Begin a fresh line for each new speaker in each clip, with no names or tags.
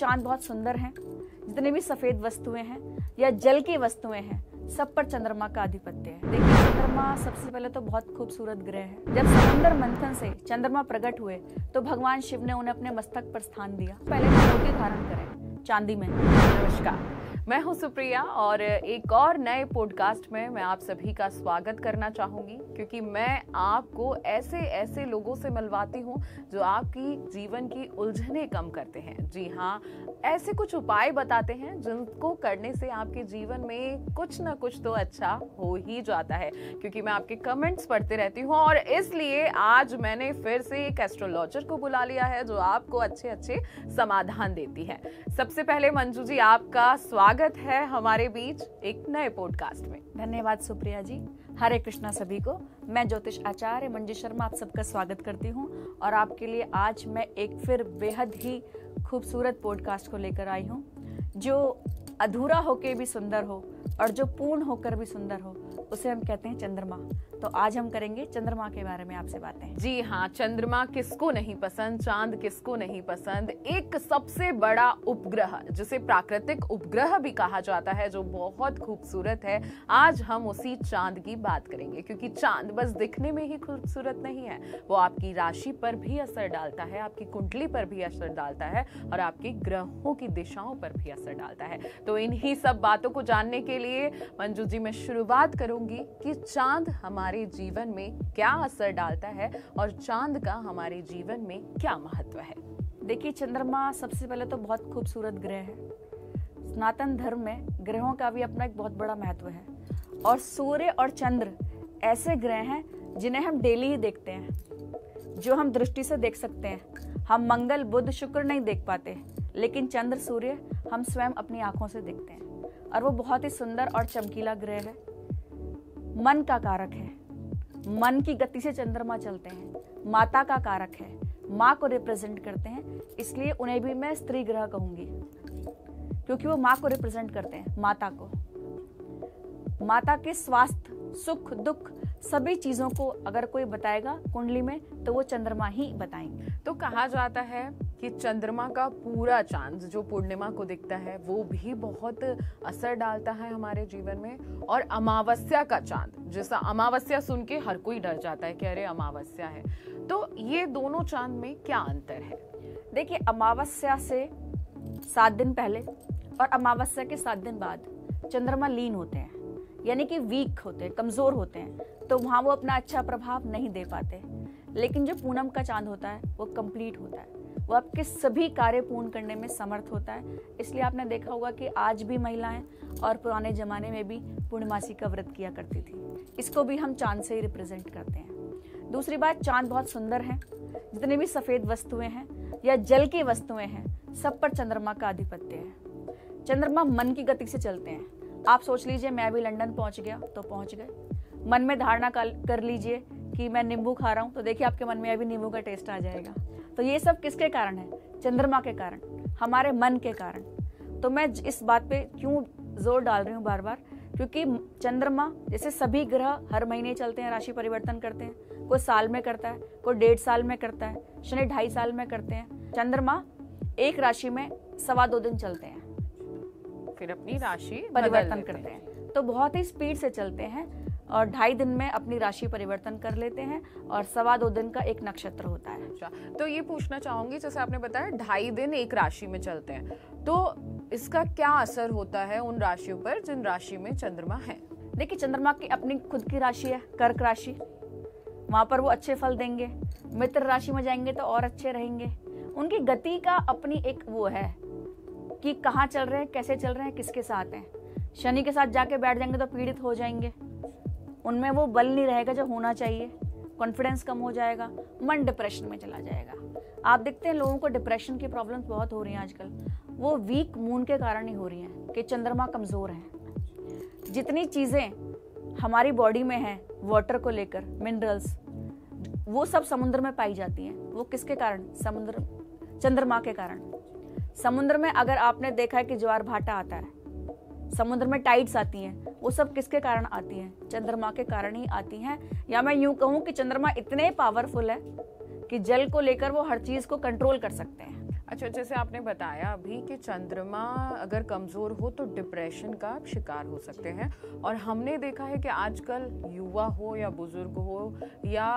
चांद बहुत सुंदर हैं, जितनी भी सफेद वस्तुएं हैं या जल की वस्तुएं हैं, सब पर चंद्रमा का आधिपत्य है। देखिए, चंद्रमा सबसे पहले तो बहुत खूबसूरत ग्रह है। जब समुद्र मंथन से चंद्रमा प्रकट हुए तो भगवान शिव ने उन्हें अपने मस्तक पर स्थान दिया। पहले मोती धारण करें चांदी में।
नमस्कार, मैं हूं सुप्रिया और एक और नए पॉडकास्ट में मैं आप सभी का स्वागत करना चाहूंगी, क्योंकि मैं आपको ऐसे लोगों से मिलवाती हूं जो आपकी जीवन की उलझने कम करते हैं। जी हाँ, ऐसे कुछ उपाय बताते हैं जिनको करने से आपके जीवन में कुछ ना कुछ तो अच्छा हो ही जाता है। क्योंकि मैं आपके कमेंट्स पढ़ते रहती हूँ और इसलिए आज मैंने फिर से एक एस्ट्रोलॉजर को बुला लिया है जो आपको अच्छे समाधान देती है। सबसे पहले मंजू जी, आपका स्वागत है हमारे बीच एक नए पॉडकास्ट में।
धन्यवाद सुप्रिया जी। हरे कृष्णा सभी को। मैं ज्योतिष आचार्य मंजू शर्मा आप सबका स्वागत करती हूँ और आपके लिए आज मैं एक फिर बेहद ही खूबसूरत पॉडकास्ट को लेकर आई हूँ, जो अधूरा होकर भी सुंदर हो और जो पूर्ण होकर भी सुंदर हो, उसे हम कहते हैं चंद्रमा। तो आज हम करेंगे चंद्रमा के बारे में आपसे बातें।
जी हाँ, चंद्रमा किसको नहीं पसंद, चांद किसको नहीं पसंद। एक सबसे बड़ा उपग्रह जिसे प्राकृतिक उपग्रह भी कहा जाता है, जो बहुत खूबसूरत है। आज हम उसी चांद की बात करेंगे, क्योंकि चांद बस दिखने में ही खूबसूरत नहीं है, वो आपकी राशि पर भी असर डालता है, आपकी कुंडली पर भी असर डालता है और आपके ग्रहों की दिशाओं पर भी असर डालता है। तो इन्हीं सब बातों को जानने के लिए मंजू जी मैं शुरुआत करूंगी कि चांद हमारे जीवन में क्या असर डालता है और चांद का हमारे जीवन में क्या महत्व है।
देखिए, चंद्रमा सबसे पहले तो बहुत खूबसूरत ग्रह है। सनातन धर्म में ग्रहों का भी अपना एक बहुत बड़ा महत्व है और सूर्य और चंद्र ऐसे ग्रह हैं जिन्हें हम डेली ही देखते हैं, जो हम दृष्टि से देख सकते हैं। हम मंगल, बुध, शुक्र नहीं देख पाते, लेकिन चंद्र, सूर्य हम स्वयं अपनी आंखों से देखते हैं और वो बहुत ही सुंदर और चमकीला ग्रह है। मन का कारक है, मन की गति से चंद्रमा चलते हैं। माता का कारक है, माँ को रिप्रेजेंट करते हैं, इसलिए उन्हें भी मैं स्त्री ग्रह कहूंगी, क्योंकि वो माँ को रिप्रेजेंट करते हैं, माता को। माता के स्वास्थ्य, सुख, दुख सभी चीजों को अगर कोई बताएगा कुंडली में, तो वो चंद्रमा ही बताएंगे।
तो कहा जाता है कि चंद्रमा का पूरा चांद जो पूर्णिमा को दिखता है वो भी बहुत असर डालता है हमारे जीवन में, और अमावस्या का चांद, जैसा अमावस्या सुन के हर कोई डर जाता है कि अरे अमावस्या है, तो ये दोनों चांद में क्या अंतर है?
देखिए, अमावस्या से 7 दिन पहले और अमावस्या के 7 दिन बाद चंद्रमा लीन होते हैं, यानी कि वीक होते हैं, कमजोर होते हैं, तो वहां वो अपना अच्छा प्रभाव नहीं दे पाते। लेकिन जो पूनम का चांद होता है वो कंप्लीट होता है, वो आपके सभी कार्य पूर्ण करने में समर्थ होता है। इसलिए आपने देखा होगा कि आज भी महिलाएं और पुराने जमाने में भी पूर्णमासी का व्रत किया करती थी। इसको भी हम चांद से ही रिप्रेजेंट करते हैं। दूसरी बात, चांद बहुत सुंदर है। जितनी भी सफेद वस्तुएं हैं या जल की वस्तुएं हैं, सब पर चंद्रमा का आधिपत्य है। चंद्रमा मन की गति से चलते हैं। आप सोच लीजिए, मैं अभी लंदन पहुंच गया तो पहुंच गए। मन में धारणा कर लीजिए कि मैं नींबू खा रहा हूं, तो देखिए आपके मन में अभी नींबू का टेस्ट आ जाएगा। तो ये सब किसके कारण है? चंद्रमा के कारण, हमारे मन के कारण। तो मैं इस बात पे क्यों जोर डाल रही हूँ बार बार, क्योंकि चंद्रमा जैसे सभी ग्रह हर महीने चलते हैं, राशि परिवर्तन करते हैं। कोई साल में करता है, कोई 1.5 साल में करता है, शनि 2.5 साल में करते हैं। चंद्रमा एक राशि में 2.25 दिन चलते हैं,
फिर अपनी राशि
परिवर्तन करते हैं। तो बहुत ही स्पीड से चलते हैं और 2.5 दिन में अपनी राशि परिवर्तन कर लेते हैं और 2.25 दिन का एक नक्षत्र होता है।
अच्छा, तो ये पूछना चाहूंगी, जैसे आपने बताया 2.5 दिन एक राशि में चलते हैं, तो इसका क्या असर होता है उन राशियों पर जिन राशि में चंद्रमा है?
देखिए, चंद्रमा की अपनी खुद की राशि है, कर्क राशि, वहां पर वो अच्छे फल देंगे। मित्र राशि में जाएंगे तो और अच्छे रहेंगे। उनकी गति का अपनी एक वो है कि कहाँ चल रहे हैं, कैसे चल रहे हैं, किसके साथ हैं। शनि के साथ जाके बैठ जाएंगे तो पीड़ित हो जाएंगे, उनमें वो बल नहीं रहेगा जो होना चाहिए, कॉन्फिडेंस कम हो जाएगा, मन डिप्रेशन में चला जाएगा। आप देखते हैं लोगों को डिप्रेशन की प्रॉब्लम्स बहुत हो रही हैं आजकल, वो वीक मून के कारण ही हो रही हैं कि चंद्रमा कमजोर है। जितनी चीजें हमारी बॉडी में हैं वाटर को लेकर, मिनरल्स, वो सब समुद्र में पाई जाती हैं। वो किसके कारण? चंद्रमा के कारण। समुद्र में अगर आपने देखा है कि ज्वार भाटा आता है, समुद्र में टाइड्स आती हैं, वो सब किसके कारण आती हैं? चंद्रमा के कारण ही आती हैं। या मैं यूं कहूं कि चंद्रमा इतने पावरफुल है कि जल को लेकर वो हर चीज को कंट्रोल कर सकते हैं।
अच्छा, जैसे आपने बताया अभी कि चंद्रमा अगर कमजोर हो तो डिप्रेशन का आप शिकार हो सकते हैं, और हमने देखा है कि आजकल युवा हो या बुजुर्ग हो या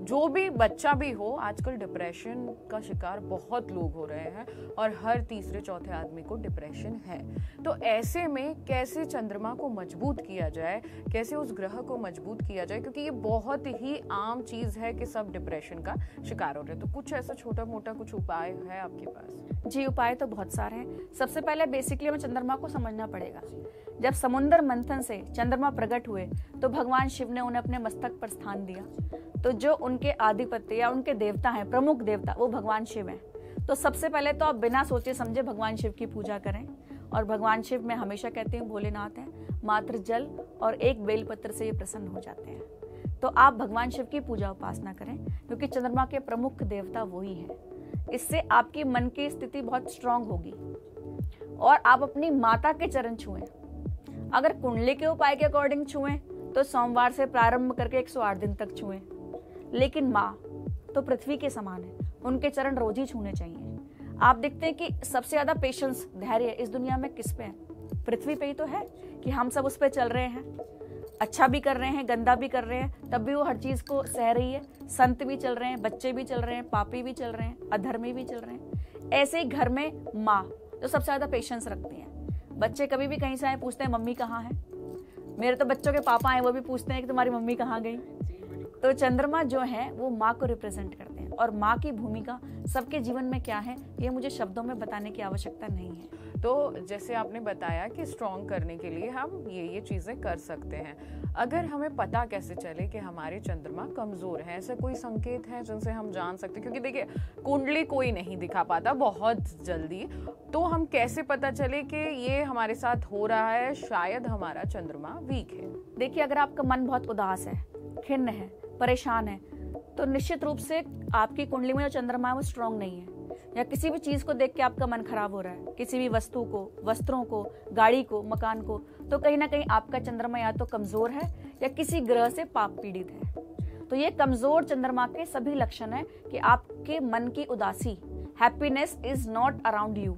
जो भी बच्चा भी हो, आजकल डिप्रेशन का शिकार बहुत लोग हो रहे हैं और हर तीसरे चौथे आदमी को डिप्रेशन है। तो ऐसे में कैसे चंद्रमा को मजबूत किया जाए, कैसे उस ग्रह को मजबूत किया जाए, क्योंकि ये बहुत ही आम चीज है कि सब डिप्रेशन का शिकार हो रहे हैं। तो कुछ ऐसा छोटा मोटा कुछ उपाय है आपके पास?
जी, उपाय तो बहुत सारे हैं। सबसे पहले बेसिकली हमें चंद्रमा को समझना पड़ेगा। जब समुद्र मंथन से चंद्रमा प्रकट हुए तो भगवान शिव ने उन्हें अपने मस्तक पर स्थान दिया। तो जो उनके आधिपत्य या उनके देवता हैं, प्रमुख देवता, वो भगवान शिव हैं। तो सबसे पहले तो आप बिना सोचे समझे भगवान शिव की पूजा करें। और भगवान शिव, मैं हमेशा कहती हूँ, भोलेनाथ हैं, मात्र जल और एक बेलपत्र से ये प्रसन्न हो जाते हैं। तो आप भगवान शिव की पूजा उपासना करें, क्योंकि चंद्रमा के प्रमुख देवता वही हैं। इससे आपकी मन की स्थिति बहुत स्ट्रांग होगी। और आप अपनी माता के चरण छुएं। अगर कुंडली के उपाय के अकॉर्डिंग छुएं तो सोमवार से प्रारंभ करके 108 दिन तक छुएं। लेकिन माँ तो पृथ्वी के समान है, उनके चरण रोज ही छूने चाहिए। आप देखते हैं कि सबसे ज्यादा पेशेंस, धैर्य इस दुनिया में किस पे है? पृथ्वी पे ही तो है कि हम सब उस पे चल रहे हैं। अच्छा भी कर रहे हैं, गंदा भी कर रहे हैं, तब भी वो हर चीज को सह रही है। संत भी चल रहे हैं, बच्चे भी चल रहे हैं, पापी भी चल रहे हैं, अधर्मी भी चल रहे हैं। ऐसे ही घर में माँ जो सबसे ज्यादा पेशेंस रखती हैं। बच्चे कभी भी कहीं से आए पूछते हैं मम्मी कहाँ है। मेरे तो बच्चों के पापा हैं, वो भी पूछते हैं कि तुम्हारी मम्मी कहाँ गई। तो चंद्रमा जो है वो माँ को रिप्रेजेंट करते हैं। और माँ की भूमिका सबके जीवन में क्या है, ये मुझे शब्दों में बताने की आवश्यकता नहीं है।
तो जैसे आपने बताया कि स्ट्रॉन्ग करने के लिए हम ये चीजें कर सकते हैं। अगर हमें पता कैसे चले कि हमारे चंद्रमा कमजोर है, ऐसे कोई संकेत हैं जिनसे हम जान सकते हैं? क्योंकि देखिए, कुंडली कोई नहीं दिखा पाता बहुत जल्दी, तो हम कैसे पता चले कि ये हमारे साथ हो रहा है, शायद हमारा चंद्रमा वीक है?
देखिए, अगर आपका मन बहुत उदास है, खिन्न है, परेशान है, तो निश्चित रूप से आपकी कुंडली में जो चंद्रमा है वो स्ट्रांग नहीं है। या किसी भी चीज को देख के आपका मन खराब हो रहा है, किसी भी वस्तु को, वस्त्रों को, गाड़ी को, मकान को, तो कहीं ना कहीं आपका चंद्रमा या तो कमजोर है या किसी ग्रह से पाप पीड़ित है। तो ये कमजोर चंद्रमा के सभी लक्षण है कि आपके मन की उदासी, happiness is not around you,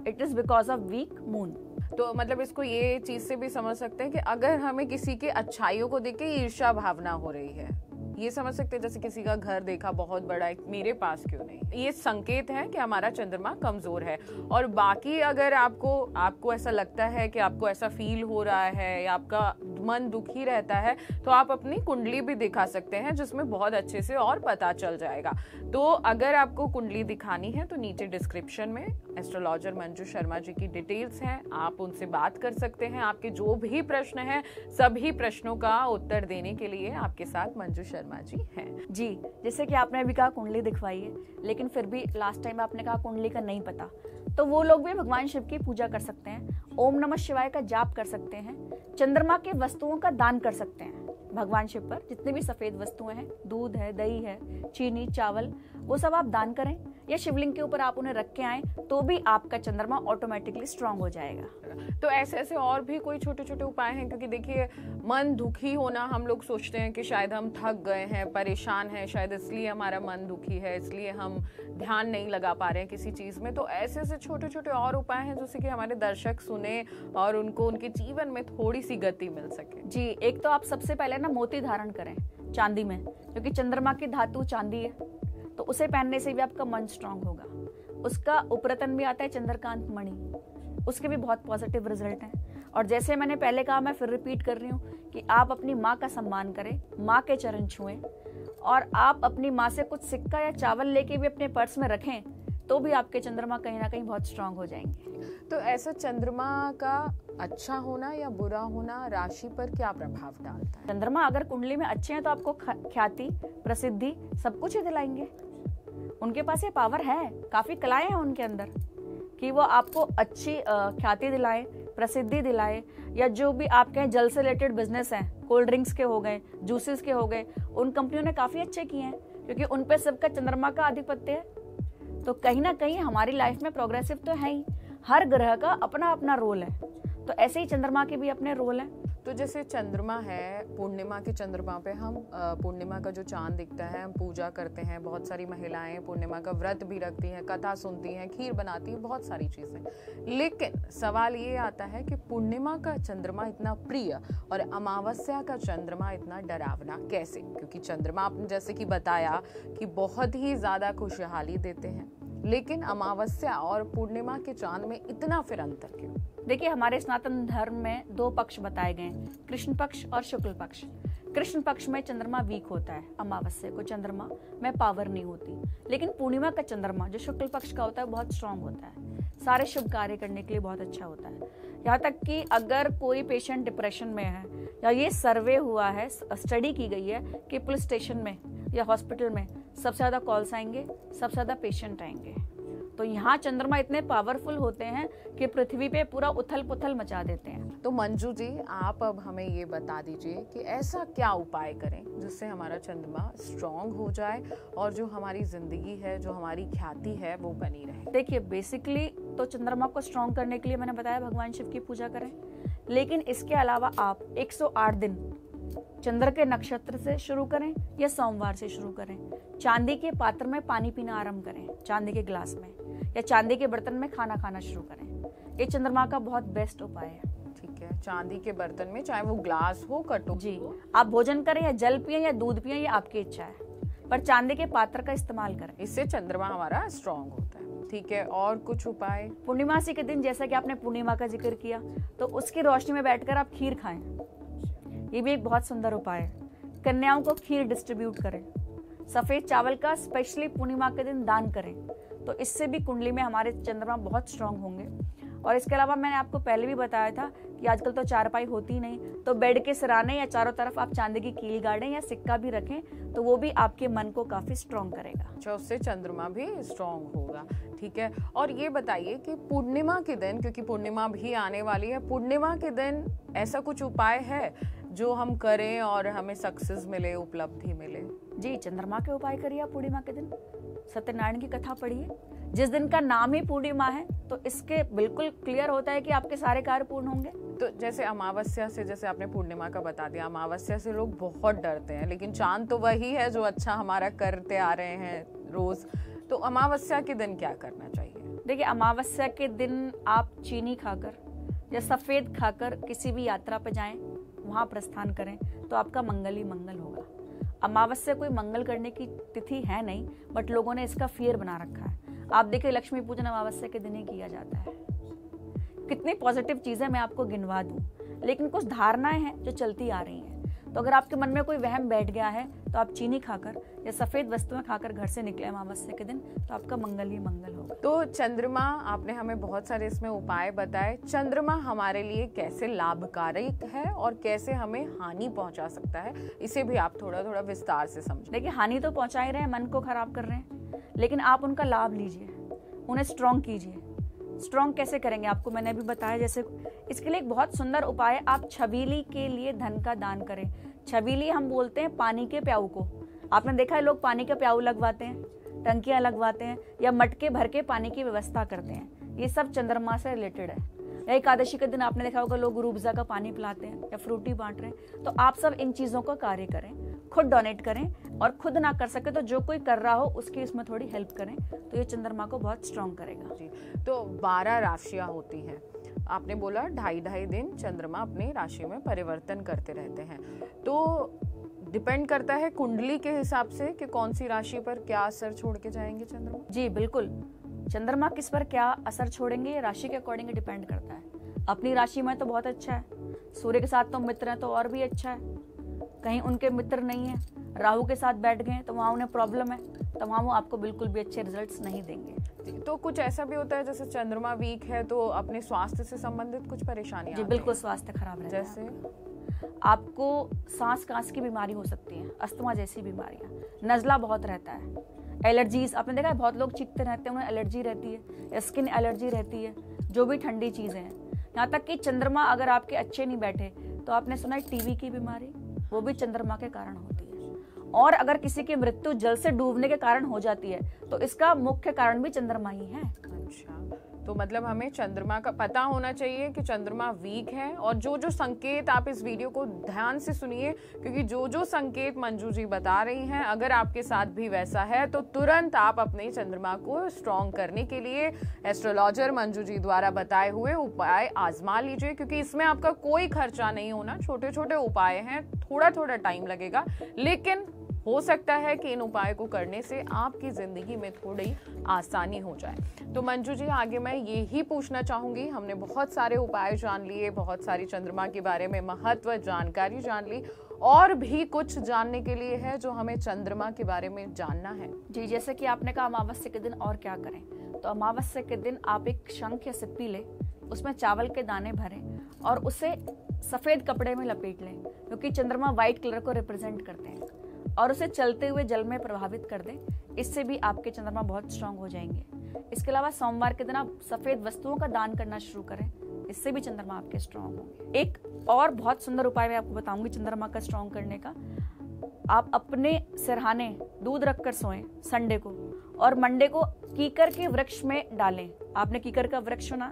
it is because of weak moon.
तो मतलब इसको ये चीज से भी समझ सकते हैं कि अगर हमें किसी के अच्छाइयों को देख के ईर्ष्या भावना हो रही है, ये समझ सकते हैं, जैसे किसी का घर देखा बहुत बड़ा है, मेरे पास क्यों नहीं, ये संकेत है कि हमारा चंद्रमा कमजोर है। और बाकी अगर आपको ऐसा लगता है कि आपको ऐसा फील हो रहा है या आपका मन दुखी रहता है, तो आप अपनी कुंडली भी दिखा सकते हैं, जिसमें बहुत अच्छे से और पता चल जाएगा। तो अगर आपको कुंडली दिखानी है तो नीचे डिस्क्रिप्शन में एस्ट्रोलॉजर मंजू शर्मा जी की डिटेल्स हैं, आप उनसे बात कर सकते हैं। आपके जो भी प्रश्न हैं, सभी प्रश्नों का उत्तर देने के लिए आपके साथ मंजू शर्मा जी हैं।
जी, जैसे कि आपने अभी कहा कुंडली दिखवाई है, लेकिन फिर भी लास्ट टाइम आपने कहा कुंडली का नहीं पता, तो वो लोग भी भगवान शिव की पूजा कर सकते हैं, ओम नमः शिवाय का जाप कर सकते हैं, चंद्रमा के वस्तुओं का दान कर सकते हैं। भगवान शिव पर जितनी भी सफेद वस्तुएं हैं, दूध है, दही है, चीनी, चावल, वो सब आप दान करें या शिवलिंग के ऊपर आप उन्हें रख के आए, तो भी आपका चंद्रमा ऑटोमेटिकली स्ट्रांग हो जाएगा।
तो ऐसे और भी कोई छोटे छोटे उपाय हैं? क्योंकि देखिए, मन दुखी होना, हम लोग सोचते हैं कि शायद हम थक गए हैं, परेशान हैं, शायद इसलिए हमारा मन दुखी है, इसलिए हम ध्यान नहीं लगा पा रहे हैं किसी चीज में। तो ऐसे छोटे छोटे और उपाय हैं जिससे कि हमारे दर्शक सुने और उनको उनके जीवन में थोड़ी सी गति मिल सके?
जी, एक तो आप सबसे पहले ना मोती धारण करें चांदी में, क्योंकि चंद्रमा की धातु चांदी है, तो उसे पहनने से भी आपका मन स्ट्रांग होगा। उसका उपरतन भी आता है चंद्रकांत मणि, उसके भी बहुत पॉजिटिव रिजल्ट हैं। और जैसे मैंने पहले कहा, मैं फिर रिपीट कर रही हूँ कि आप अपनी माँ का सम्मान करें, माँ के चरण छुएं, और आप अपनी माँ से कुछ सिक्का या चावल लेके भी अपने पर्स में रखें, तो भी आपके चंद्रमा कहीं ना कहीं बहुत स्ट्रांग हो जाएंगे।
तो ऐसा चंद्रमा का अच्छा होना या बुरा होना राशि पर क्या प्रभाव डालता है?
चंद्रमा अगर कुंडली में अच्छे हैं तो आपको ख्याति, प्रसिद्धि, सब कुछ ही दिलाएंगे। उनके पास ये पावर है, काफी कलाएं हैं उनके अंदर कि वो आपको अच्छी ख्याति दिलाए, प्रसिद्धि दिलाए, या जो भी आपके जल से रिलेटेड बिजनेस हैं, कोल्ड ड्रिंक्स के हो गए, जूसेस के हो गए, उन कंपनियों ने काफी अच्छे किए हैं, क्योंकि उन पे सबका चंद्रमा का आधिपत्य है। तो कहीं ना कहीं हमारी लाइफ में प्रोग्रेसिव तो है ही, हर ग्रह का अपना अपना रोल है, तो ऐसे ही चंद्रमा के भी अपने रोल हैं।
तो जैसे चंद्रमा है, पूर्णिमा के चंद्रमा पे हम पूर्णिमा का जो चांद दिखता है हम पूजा करते हैं, बहुत सारी महिलाएं पूर्णिमा का व्रत भी रखती हैं, कथा सुनती हैं, खीर बनाती हैं, बहुत सारी चीजें। लेकिन सवाल ये आता है कि पूर्णिमा का चंद्रमा इतना प्रिय और अमावस्या का चंद्रमा इतना डरावना कैसे? क्योंकि चंद्रमा आपने जैसे कि बताया कि बहुत ही ज्यादा खुशहाली देते हैं, लेकिन अमावस्या और पूर्णिमा के चांद में इतना फिर अंतर क्यों?
देखिए, हमारे सनातन धर्म में दो पक्ष बताए गए हैं, कृष्ण पक्ष और शुक्ल पक्ष। कृष्ण पक्ष में चंद्रमा वीक होता है, अमावस्या को चंद्रमा में पावर नहीं होती। लेकिन पूर्णिमा का चंद्रमा जो शुक्ल पक्ष का होता है बहुत स्ट्रांग होता है, सारे शुभ कार्य करने के लिए बहुत अच्छा होता है। यहाँ तक कि अगर कोई पेशेंट डिप्रेशन में है, या ये सर्वे हुआ है, स्टडी की गई है कि पुलिस स्टेशन में या हॉस्पिटल में सबसे ज़्यादा कॉल्स आएंगे, सबसे ज़्यादा पेशेंट आएंगे। तो यहाँ चंद्रमा इतने पावरफुल होते हैं कि पृथ्वी पे पूरा उथल पुथल मचा देते हैं।
तो मंजू जी, आप अब हमें ये बता दीजिए कि ऐसा क्या उपाय करें जिससे हमारा चंद्रमा स्ट्रांग हो जाए और जो हमारी जिंदगी है, जो हमारी ख्याति है, वो बनी रहे।
देखिए, बेसिकली तो चंद्रमा को स्ट्रांग करने के लिए मैंने बताया भगवान शिव की पूजा करें, लेकिन इसके अलावा आप 108 दिन चंद्र के नक्षत्र से शुरू करें या सोमवार से शुरू करें। चांदी के पात्र में पानी पीना आरंभ करें, चांदी के गिलास में, या चांदी के बर्तन में खाना खाना शुरू करें। ये चंद्रमा का बहुत बेस्ट उपाय है।
ठीक है, चांदी के बर्तन में, चाहे वो ग्लास हो, कटोरी
जी, आप भोजन करें या जल पिए या दूध पिए, ये आपकी इच्छा है, पर चांदी के पात्र का इस्तेमाल करें।
इससे चंद्रमा हमारा स्ट्रांग होता है। ठीक है, और कुछ उपाय?
पूर्णिमासी के दिन, जैसा कि आपने पूर्णिमा का जिक्र किया, तो उसकी रोशनी में बैठकर आप खीर खाएं, ये भी एक बहुत सुंदर उपाय है। कन्याओं को खीर डिस्ट्रीब्यूट करें, सफेद चावल का स्पेशली पूर्णिमा के दिन दान करें, तो इससे भी कुंडली में हमारे चंद्रमा बहुत स्ट्रांग होंगे। और इसके अलावा मैंने आपको पहले भी बताया था कि आजकल तो चारपाई होती नहीं, तो बेड के सिराने या चारों तरफ आप चांदी की कील गाड़ें या सिक्का भी रखें, तो वो भी आपके मन को काफी स्ट्रांग करेगा।
अच्छा, उससे चंद्रमा भी स्ट्रांग होगा। ठीक है, और ये बताइए कि पूर्णिमा के दिन, क्योंकि पूर्णिमा भी आने वाली है, पूर्णिमा के दिन ऐसा कुछ उपाय है जो हम करें और हमें सक्सेस मिले, उपलब्धि मिले?
जी, चंद्रमा के उपाय करिए आप पूर्णिमा के दिन। सत्यनारायण की कथा पढ़िए। जिस दिन का नाम ही पूर्णिमा है, तो इसके बिल्कुल क्लियर होता है कि आपके सारे कार्य पूर्ण होंगे।
तो जैसे अमावस्या से, जैसे आपने पूर्णिमा का बता दिया, अमावस्या से लोग बहुत डरते हैं, लेकिन चांद तो वही है जो अच्छा हमारा करते आ रहे हैं रोज। तो अमावस्या के दिन क्या करना चाहिए?
देखिए, अमावस्या के दिन आप चीनी खाकर या सफेद खाकर किसी भी यात्रा पर जाएं, वहां प्रस्थान करें, तो आपका मंगल ही मंगल होगा। अमावस्या कोई मंगल करने की तिथि है नहीं, बट लोगों ने इसका फियर बना रखा है। आप देखिए, लक्ष्मी पूजन अमावस्या के दिन ही किया जाता है। कितनी पॉजिटिव चीजें मैं आपको गिनवा दूं, लेकिन कुछ धारणाएं हैं जो चलती आ रही हैं। तो अगर आपके मन में कोई वहम बैठ गया है, तो आप चीनी खाकर या सफेद वस्तुएं खाकर घर से निकले अमावस्या के दिन, तो आपका मंगल ही मंगल होगा।
तो चंद्रमा, आपने हमें बहुत सारे इसमें उपाय बताए। चंद्रमा हमारे लिए कैसे लाभकारी है और कैसे हमें हानि पहुंचा सकता है, इसे भी आप थोड़ा थोड़ा विस्तार से समझें।
देखिए, हानि तो पहुंचा ही रहे हैं, मन को खराब कर रहे हैं, लेकिन आप उनका लाभ लीजिए, उन्हें स्ट्रांग कीजिए। स्ट्रांग कैसे करेंगे आपको मैंने अभी बताया। जैसे इसके लिए एक बहुत सुंदर उपाय है, आप छबीली के लिए धन का दान करें। छबीली हम बोलते हैं पानी के प्याऊ को। आपने देखा है लोग पानी के प्याऊ लगवाते हैं, टंकियां लगवाते हैं, या मटके भर के पानी की व्यवस्था करते हैं। ये सब चंद्रमा से रिलेटेड है। या एकादशी के दिन आपने देखा होगा लोग रूह अफ़ज़ा का पानी पिलाते हैं या फ्रूटी बांट रहे हैं। तो आप सब इन चीजों का कार्य करें, खुद डोनेट करें, और खुद ना कर सके तो जो कोई कर रहा हो उसकी इसमें थोड़ी हेल्प करें, तो ये चंद्रमा को बहुत स्ट्रांग करेगा।
जी, तो 12 राशियां होती हैं। आपने बोला 2.5 दिन चंद्रमा अपनी राशि में परिवर्तन करते रहते हैं, तो डिपेंड करता है कुंडली के हिसाब से कि कौन सी राशि पर क्या असर छोड़ के जाएंगे चंद्रमा?
जी बिल्कुल, चंद्रमा किस पर क्या असर छोड़ेंगे ये राशि के अकॉर्डिंग डिपेंड करता है। अपनी राशि में तो बहुत अच्छा है, सूर्य के साथ तो मित्र है तो और भी अच्छा है। कहीं उनके मित्र नहीं है, राहु के साथ बैठ गए तो वहाँ उन्हें प्रॉब्लम है, तो वहाँ वो आपको बिल्कुल भी अच्छे रिजल्ट्स नहीं देंगे।
तो कुछ ऐसा भी होता है जैसे चंद्रमा वीक है तो अपने स्वास्थ्य से संबंधित कुछ परेशानियां?
जी बिल्कुल, स्वास्थ्य खराब रहता है।
जैसे
आपको सांस की बीमारी हो सकती है, अस्थमा जैसी बीमारियां, नज़ला बहुत रहता है, एलर्जीज। आपने देखा है बहुत लोग चीखते रहते हैं, उन्हें एलर्जी रहती है, स्किन एलर्जी रहती है, जो भी ठंडी चीजें हैं। यहाँ तक कि चंद्रमा अगर आपके अच्छे नहीं बैठे तो आपने सुना है टीबी की बीमारी, वो भी चंद्रमा के कारण होती है। और अगर किसी की मृत्यु जल से डूबने के कारण हो जाती है तो इसका मुख्य कारण भी चंद्रमा ही है।
अच्छा, तो मतलब हमें चंद्रमा का पता होना चाहिए कि चंद्रमा वीक है। और जो जो संकेत, आप इस वीडियो को ध्यान से सुनिए, क्योंकि जो जो संकेत मंजू जी बता रही हैं, अगर आपके साथ भी वैसा है तो तुरंत आप अपने चंद्रमा को स्ट्रॉन्ग करने के लिए एस्ट्रोलॉजर मंजू जी द्वारा बताए हुए उपाय आजमा लीजिए, क्योंकि इसमें आपका कोई खर्चा नहीं होना। छोटे छोटे उपाय हैं, थोड़ा थोड़ा टाइम लगेगा, लेकिन हो सकता है कि इन उपाय को करने से आपकी जिंदगी में थोड़ी आसानी हो जाए। तो मंजू जी, आगे मैं यही पूछना चाहूंगी, हमने बहुत सारे उपाय जान लिए, बहुत सारी चंद्रमा के बारे में महत्व जानकारी जान ली, और भी कुछ जानने के लिए है जो हमें चंद्रमा के बारे में जानना है।
जी, जैसे कि आपने कहा अमावस्या के दिन और क्या करें, तो अमावस्या के दिन आप एक शंख या सिप्पी लें, उसमें चावल के दाने भरें और उसे सफेद कपड़े में लपेट लें, क्योंकि चंद्रमा व्हाइट कलर को रिप्रेजेंट करते हैं, और उसे चलते हुए जल में प्रभावित कर दें। इससे भी आपके चंद्रमा बहुत स्ट्रांग हो जाएंगे। इसके अलावा सोमवार के दिन आप सफेद वस्तुओं का दान करना शुरू करें, इससे भी चंद्रमा आपके स्ट्रांग होंगे। एक और बहुत सुंदर उपाय मैं आपको बताऊंगी चंद्रमा का स्ट्रांग करने का। आप अपने सिरहाने दूध रखकर सोएं संडे को, और मंडे को कीकर के वृक्ष में डालें। आपने कीकर का वृक्ष सुना?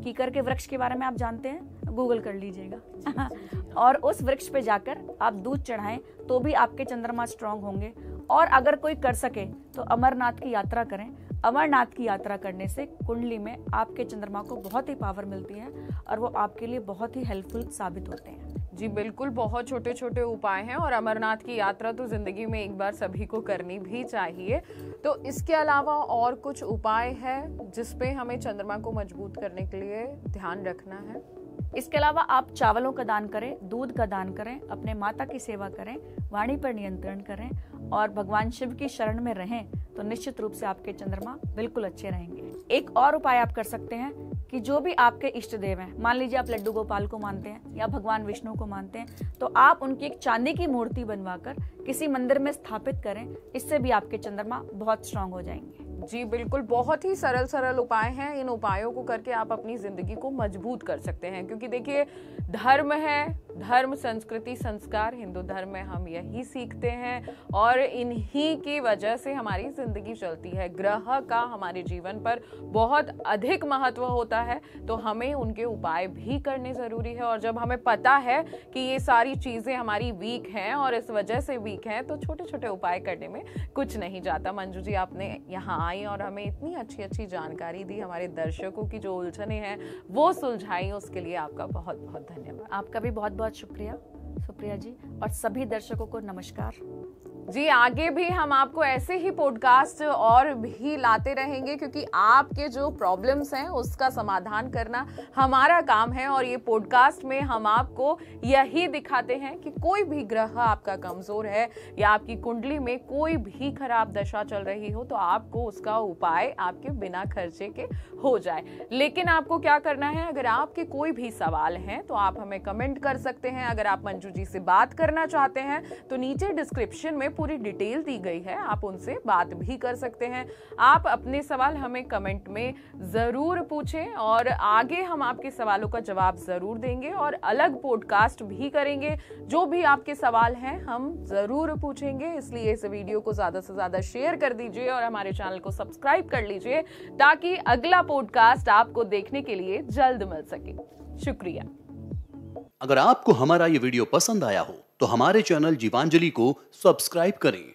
कीकर के वृक्ष के बारे में आप जानते हैं? गूगल कर लीजिएगा। और उस वृक्ष पे जाकर आप दूध चढ़ाएं, तो भी आपके चंद्रमा स्ट्रांग होंगे। और अगर कोई कर सके तो अमरनाथ की यात्रा करें। अमरनाथ की यात्रा करने से कुंडली में आपके चंद्रमा को बहुत ही पावर मिलती है, और वो आपके लिए बहुत ही हेल्पफुल साबित होते हैं।
जी बिल्कुल, बहुत छोटे छोटे उपाय हैं, और अमरनाथ की यात्रा तो जिंदगी में एक बार सभी को करनी भी चाहिए। तो इसके अलावा और कुछ उपाय है जिसपे हमें चंद्रमा को मजबूत करने के लिए ध्यान रखना है?
इसके अलावा आप चावलों का दान करें, दूध का दान करें, अपने माता की सेवा करें, वाणी पर नियंत्रण करें, और भगवान शिव की शरण में रहें, तो निश्चित रूप से आपके चंद्रमा बिल्कुल अच्छे रहेंगे। एक और उपाय आप कर सकते हैं कि जो भी आपके इष्ट देव हैं, मान लीजिए आप लड्डू गोपाल को मानते हैं या भगवान विष्णु को मानते हैं, तो आप उनकी एक चांदी की मूर्ति बनवाकर किसी मंदिर में स्थापित करें। इससे भी आपके चंद्रमा बहुत स्ट्रांग हो जाएंगे।
जी बिल्कुल, बहुत ही सरल सरल उपाय हैं। इन उपायों को करके आप अपनी जिंदगी को मजबूत कर सकते हैं, क्योंकि देखिए, धर्म है, धर्म संस्कृति संस्कार, हिंदू धर्म में हम यही सीखते हैं, और इन्हीं की वजह से हमारी जिंदगी चलती है। ग्रह का हमारे जीवन पर बहुत अधिक महत्व होता है, तो हमें उनके उपाय भी करने जरूरी है। और जब हमें पता है कि ये सारी चीजें हमारी वीक हैं और इस वजह से वीक हैं, तो छोटे छोटे उपाय करने में कुछ नहीं जाता। मंजू जी, आपने यहाँ आई और हमें इतनी अच्छी अच्छी जानकारी दी, हमारे दर्शकों की जो उलझने हैं वो सुलझाई, उसके लिए आपका बहुत बहुत धन्यवाद।
आपका भी बहुत बहुत शुक्रिया सुप्रिया जी, और सभी दर्शकों को नमस्कार
जी। आगे भी हम आपको ऐसे ही पॉडकास्ट और भी लाते रहेंगे, क्योंकि आपके जो प्रॉब्लम्स हैं उसका समाधान करना हमारा काम है। और ये पॉडकास्ट में हम आपको यही दिखाते हैं कि कोई भी ग्रह आपका कमजोर है या आपकी कुंडली में कोई भी खराब दशा चल रही हो, तो आपको उसका उपाय आपके बिना खर्चे के हो जाए। लेकिन आपको क्या करना है, अगर आपके कोई भी सवाल हैं तो आप हमें कमेंट कर सकते हैं। अगर आप मंजू जी से बात करना चाहते हैं तो नीचे डिस्क्रिप्शन में पूरी डिटेल दी गई है, आप उनसे बात भी कर सकते हैं। आप अपने सवाल हमें कमेंट में जरूर पूछें, और आगे हम आपके सवालों का जवाब जरूर देंगे, और अलग पॉडकास्ट भी करेंगे। जो भी आपके सवाल हैं हम जरूर पूछेंगे। इसलिए इस वीडियो को ज्यादा से ज्यादा शेयर कर दीजिए और हमारे चैनल को सब्सक्राइब कर लीजिए, ताकि अगला पॉडकास्ट आपको देखने के लिए जल्द मिल सके। शुक्रिया।
अगर आपको हमारा ये वीडियो पसंद आया हो तो हमारे चैनल जीवांजलि को सब्सक्राइब करें